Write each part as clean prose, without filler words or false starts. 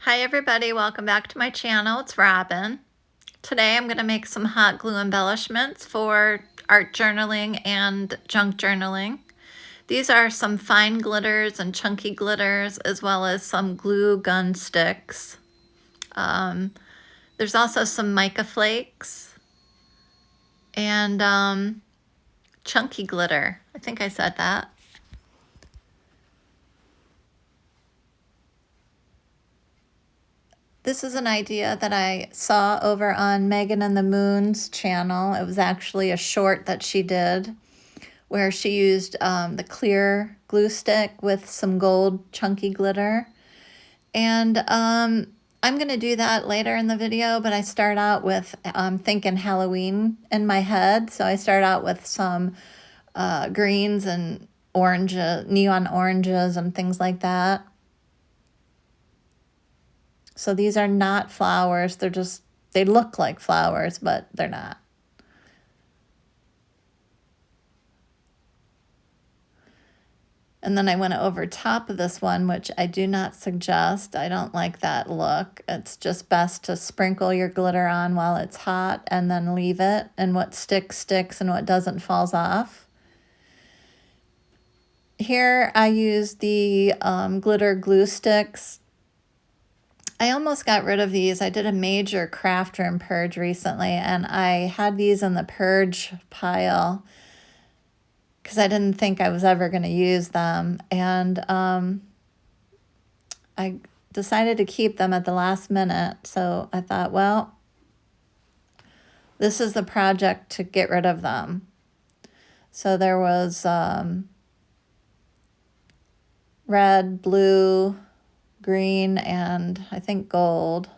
Hi everybody, welcome back to my channel. It's Robin. Today I'm going to make some hot glue embellishments for art journaling and junk journaling. These are some fine glitters and chunky glitters, as well as some glue gun sticks. There's also some mica flakes and chunky glitter. I think I said that. This is an idea that I saw over on Meghann and the Moon's channel. It was actually a short that she did where she used the clear glue stick with some gold chunky glitter. And I'm going to do that later in the video, but I start out with thinking Halloween in my head. So I start out with some greens and oranges, neon oranges and things like that. So these are not flowers. They look like flowers, but they're not. And then I went over top of this one, which I do not suggest. I don't like that look. It's just best to sprinkle your glitter on while it's hot and then leave it. And what sticks, sticks, and what doesn't falls off. Here I use the glitter glue sticks. I almost got rid of these. I did a major craft room purge recently, and I had these in the purge pile because I didn't think I was ever going to use them. And I decided to keep them at the last minute. So I thought, well, this is the project to get rid of them. So there was red, blue, green, and I think gold.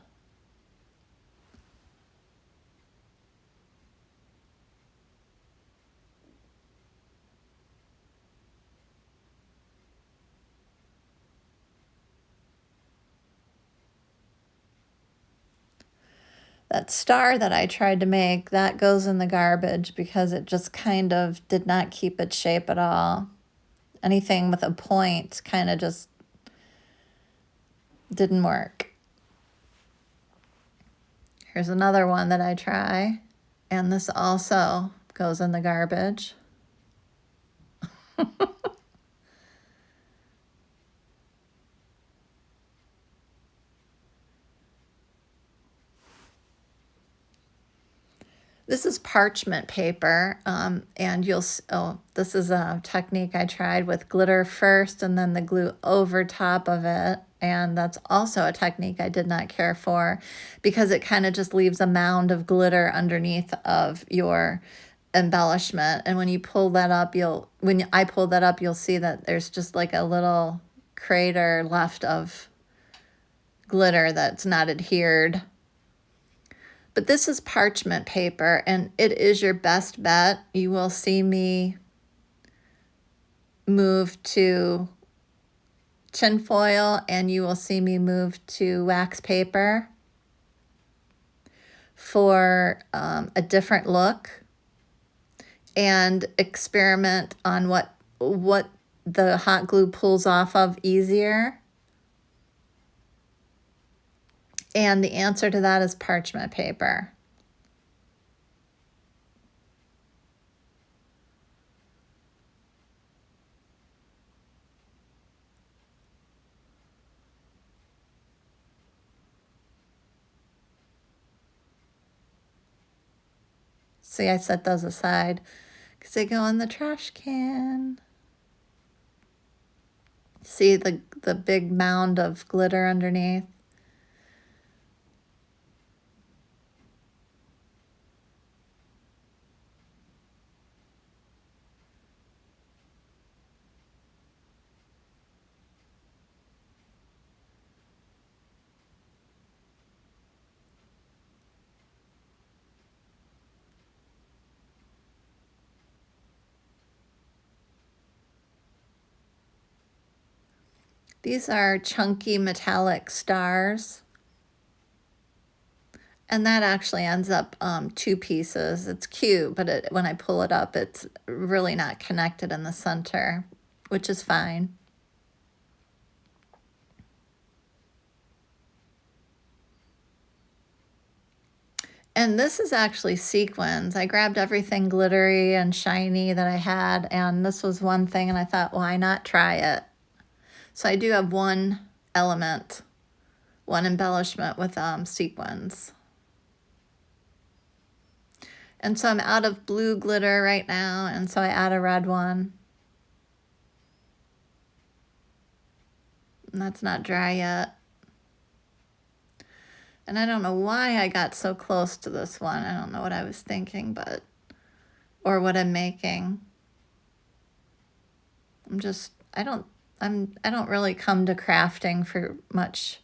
That star that I tried to make, that goes in the garbage because it just kind of did not keep its shape at all. Anything with a point kind of just didn't work. Here's another one that I try, and this also goes in the garbage. This is parchment paper, and this is a technique I tried with glitter first and then the glue over top of it. And that's also a technique I did not care for because it kind of just leaves a mound of glitter underneath of your embellishment. And when you pull that up, when I pull that up, you'll see that there's just like a little crater left of glitter that's not adhered. But this is parchment paper, and it is your best bet. You will see me move to tinfoil, and you will see me move to wax paper for a different look, and experiment on what the hot glue pulls off of easier. And the answer to that is parchment paper. See, I set those aside because they go in the trash can. See the big mound of glitter underneath? These are chunky metallic stars. And that actually ends up 2 pieces. It's cute, but when I pull it up, it's really not connected in the center, which is fine. And this is actually sequins. I grabbed everything glittery and shiny that I had, and this was one thing, and I thought, why not try it? So I do have one element, one embellishment with sequins. And so I'm out of blue glitter right now, and so I add a red one. And that's not dry yet. And I don't know why I got so close to this one. I don't know what I was thinking, but, or what I'm making. I don't really come to crafting for much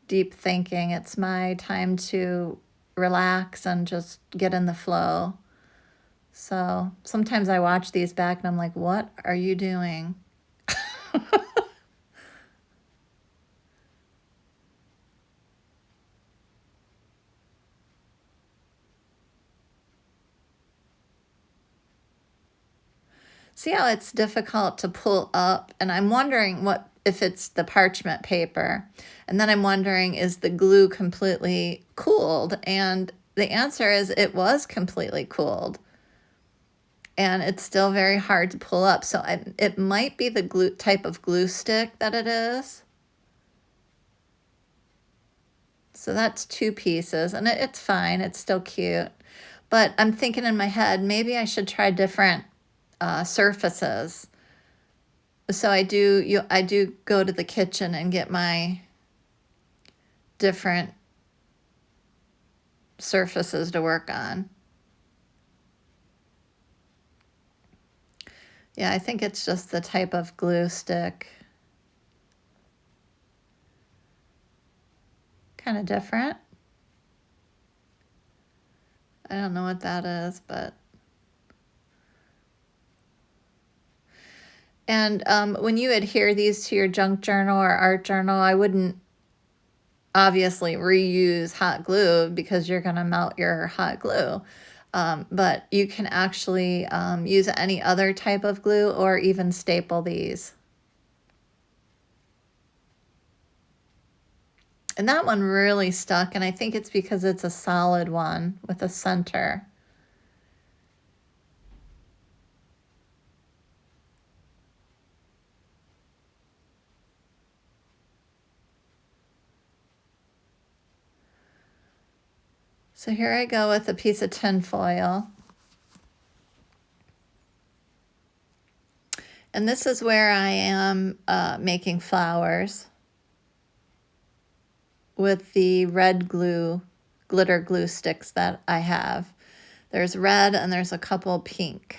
deep thinking. It's my time to relax and just get in the flow. So sometimes I watch these back and I'm like, what are you doing? See how it's difficult to pull up? And I'm wondering if it's the parchment paper. And then I'm wondering, is the glue completely cooled? And the answer is it was completely cooled. And it's still very hard to pull up. So it might be the type of glue stick that it is. So that's 2 pieces, and it's fine. It's still cute. But I'm thinking in my head, maybe I should try different surfaces. So I do go to the kitchen and get my different surfaces to work on. Yeah, I think it's just the type of glue stick. Kind of different. I don't know what that is, but. And when you adhere these to your junk journal or art journal, I wouldn't obviously reuse hot glue because you're going to melt your hot glue. But you can actually use any other type of glue or even staple these. And that one really stuck, and I think it's because it's a solid one with a center. So here I go with a piece of tin foil. And this is where I am making flowers with the red glitter glue sticks that I have. There's red and there's a couple pink.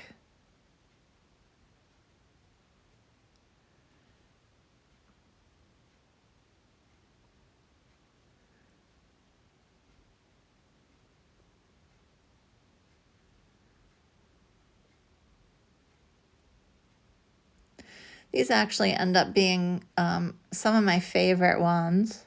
These actually end up being some of my favorite ones.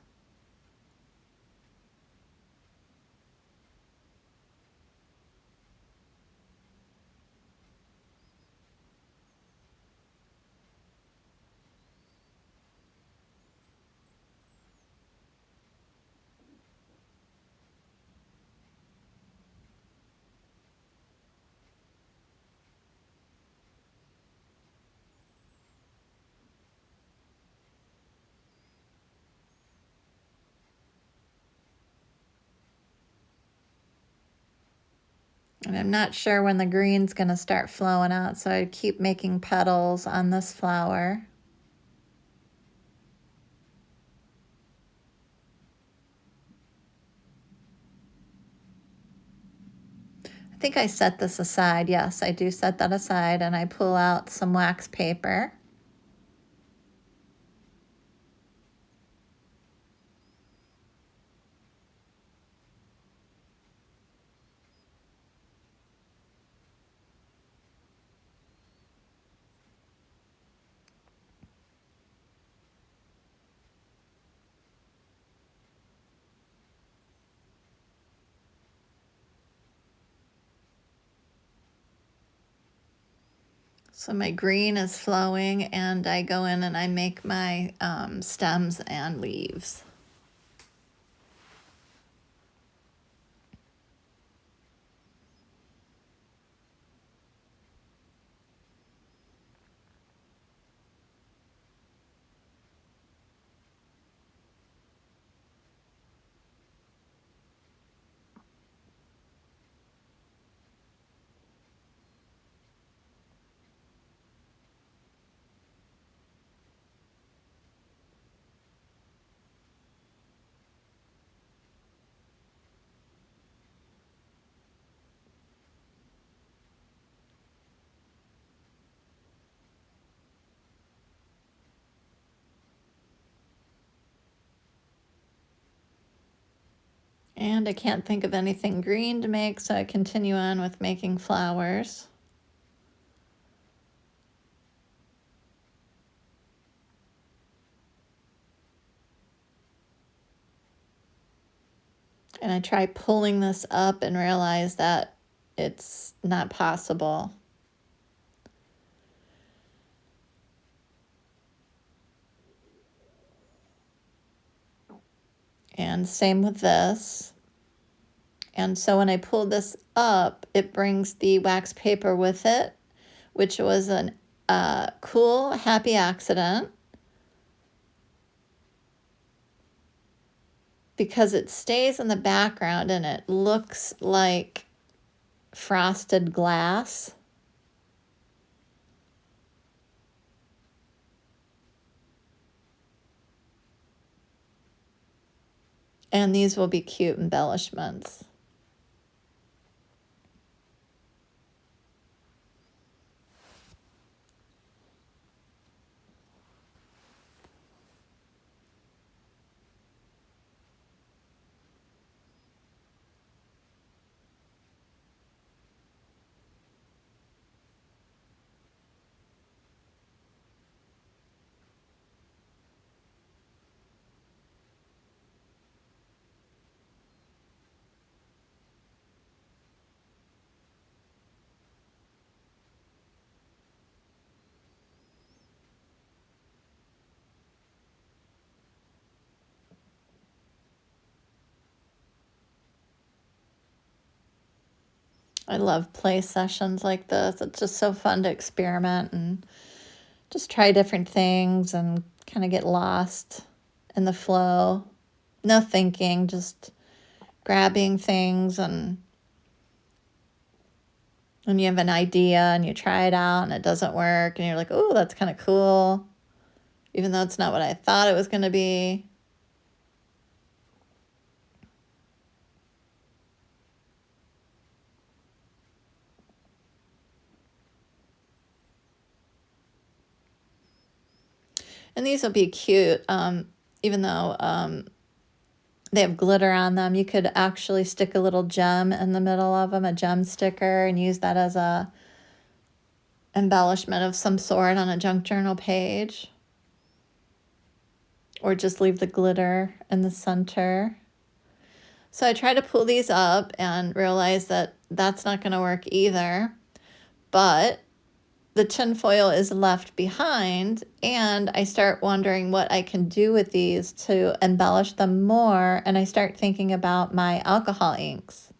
And I'm not sure when the green's going to start flowing out, so I keep making petals on this flower. I think I set this aside. Yes, I do set that aside, and I pull out some wax paper. So my green is flowing, and I go in and I make my stems and leaves. And I can't think of anything green to make, so I continue on with making flowers. And I try pulling this up and realize that it's not possible. And same with this. And so when I pull this up, it brings the wax paper with it, which was an cool, happy accident, because it stays in the background and it looks like frosted glass. And these will be cute embellishments. I love play sessions like this. It's just so fun to experiment and just try different things and kind of get lost in the flow. No thinking, just grabbing things, and when you have an idea and you try it out and it doesn't work and you're like, oh, that's kind of cool, even though it's not what I thought it was going to be. And these will be cute, even though they have glitter on them. You could actually stick a little gem in the middle of them, a gem sticker, and use that as a embellishment of some sort on a junk journal page. Or just leave the glitter in the center. So I try to pull these up and realize that that's not going to work either. But the tinfoil is left behind, and I start wondering what I can do with these to embellish them more, and I start thinking about my alcohol inks.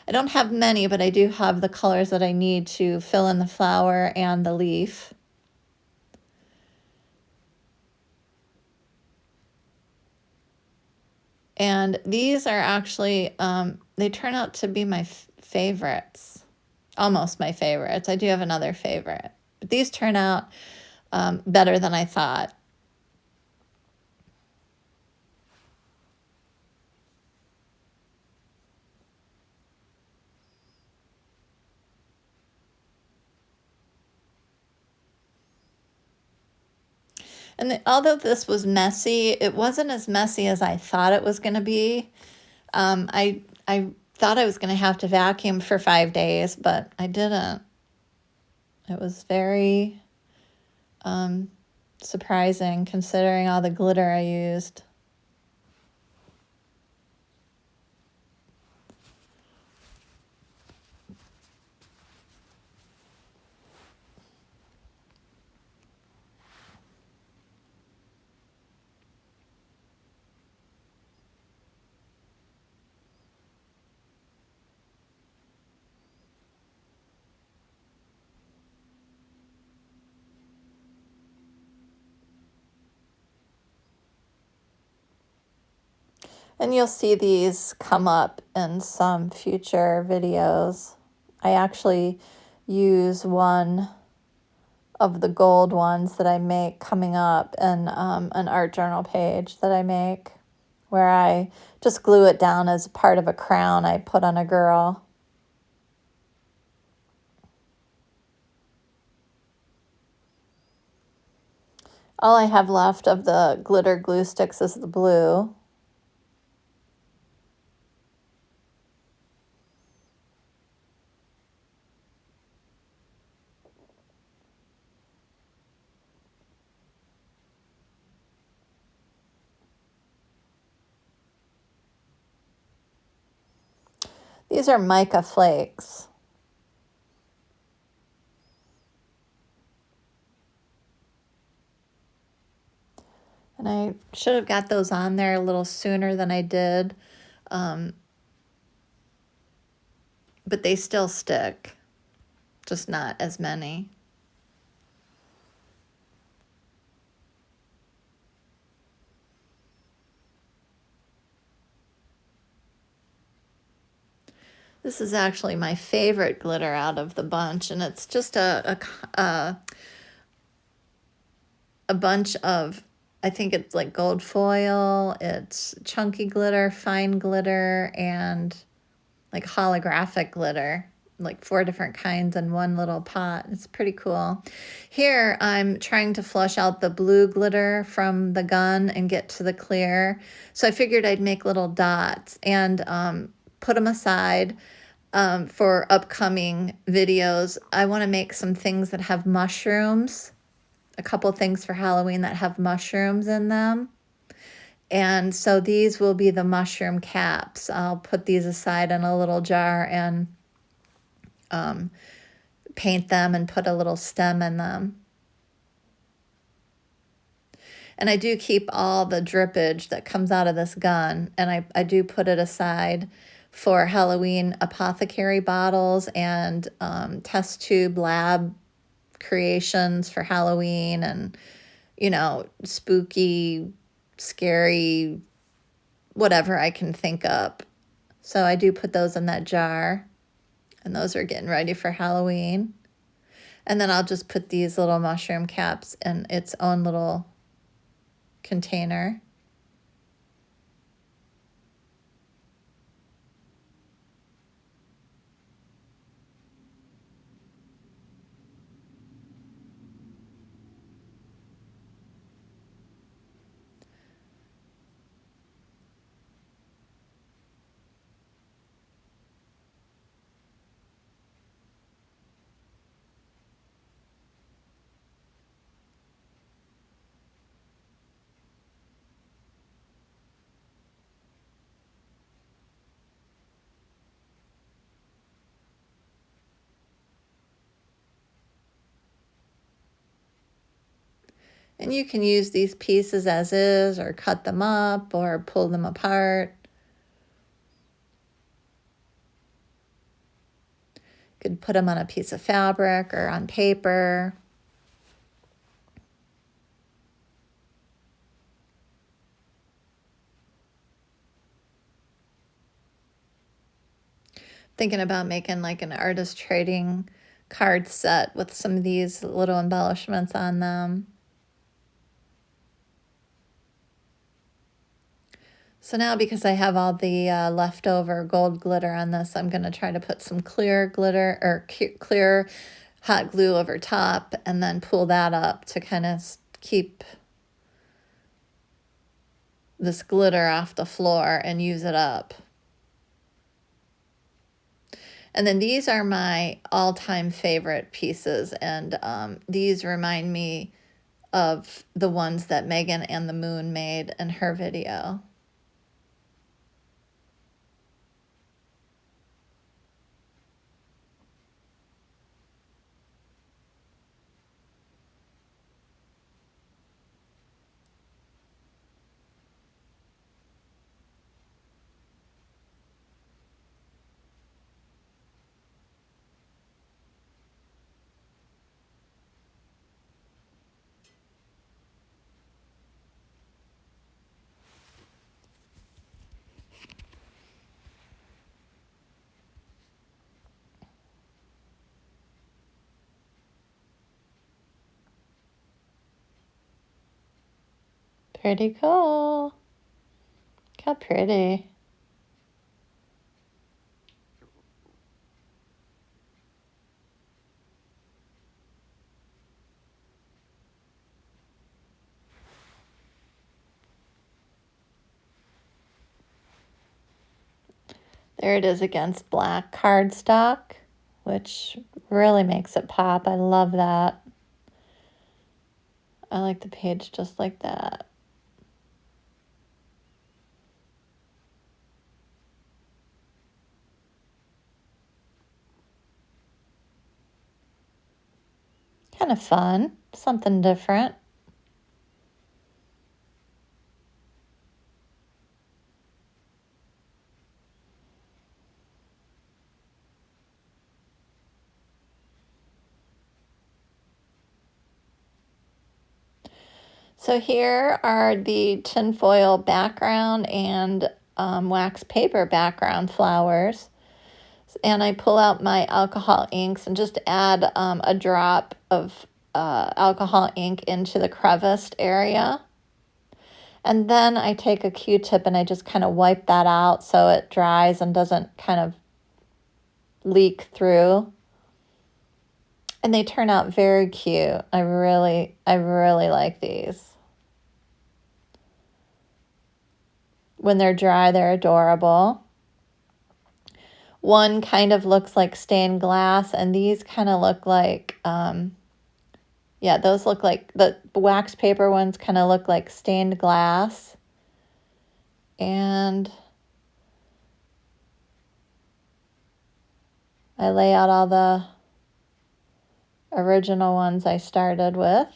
I don't have many, but I do have the colors that I need to fill in the flower and the leaf. And these are actually, they turn out to be my favorites. Almost my favorites. I do have another favorite. But these turn out better than I thought. And although this was messy, it wasn't as messy as I thought it was going to be. I thought I was going to have to vacuum for 5 days, but I didn't. It was very surprising considering all the glitter I used. And you'll see these come up in some future videos. I actually use one of the gold ones that I make coming up in an art journal page that I make, where I just glue it down as part of a crown I put on a girl. All I have left of the glitter glue sticks is the blue. These are mica flakes. And I should have got those on there a little sooner than I did. But they still stick, just not as many. This is actually my favorite glitter out of the bunch, and it's just a bunch of, I think it's like gold foil, it's chunky glitter, fine glitter, and like holographic glitter, like 4 different kinds in one little pot. It's pretty cool. Here I'm trying to flush out the blue glitter from the gun and get to the clear. So I figured I'd make little dots and put them aside for upcoming videos. I want to make some things that have mushrooms, a couple things for Halloween that have mushrooms in them. And so these will be the mushroom caps. I'll put these aside in a little jar and paint them and put a little stem in them. And I do keep all the drippage that comes out of this gun, and I do put it aside for Halloween apothecary bottles and test tube lab creations for Halloween, and, you know, spooky, scary, whatever I can think up. So I do put those in that jar, and those are getting ready for Halloween. And then I'll just put these little mushroom caps in its own little container. And you can use these pieces as is, or cut them up, or pull them apart. You could put them on a piece of fabric or on paper. Thinking about making like an artist trading card set with some of these little embellishments on them. So now, because I have all the leftover gold glitter on this, I'm going to try to put some clear glitter or clear hot glue over top, and then pull that up to kind of keep this glitter off the floor and use it up. And then these are my all-time favorite pieces, and these remind me of the ones that Meghann and the Moon made in her video. Pretty cool. Look how pretty. There it is against black cardstock, which really makes it pop. I love that. I like the page just like that. kind of fun, something different. So here are the tinfoil background and wax paper background flowers. And I pull out my alcohol inks and just add a drop of alcohol ink into the creviced area. And then I take a Q-tip and I just kind of wipe that out so it dries and doesn't kind of leak through. And they turn out very cute. I really like these. When they're dry, they're adorable. One kind of looks like stained glass, and these kind of look like, yeah, those look like, the wax paper ones kind of look like stained glass. And I lay out all the original ones I started with.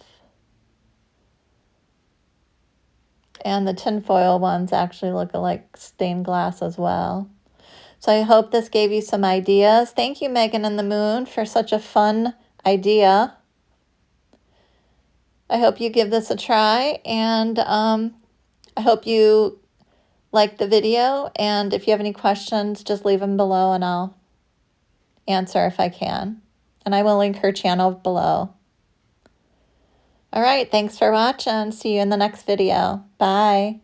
And the tinfoil ones actually look like stained glass as well. So I hope this gave you some ideas. Thank you, Meghann and the Moon, for such a fun idea. I hope you give this a try, and I hope you like the video. And if you have any questions, just leave them below and I'll answer if I can. And I will link her channel below. All right, thanks for watching. See you in the next video. Bye.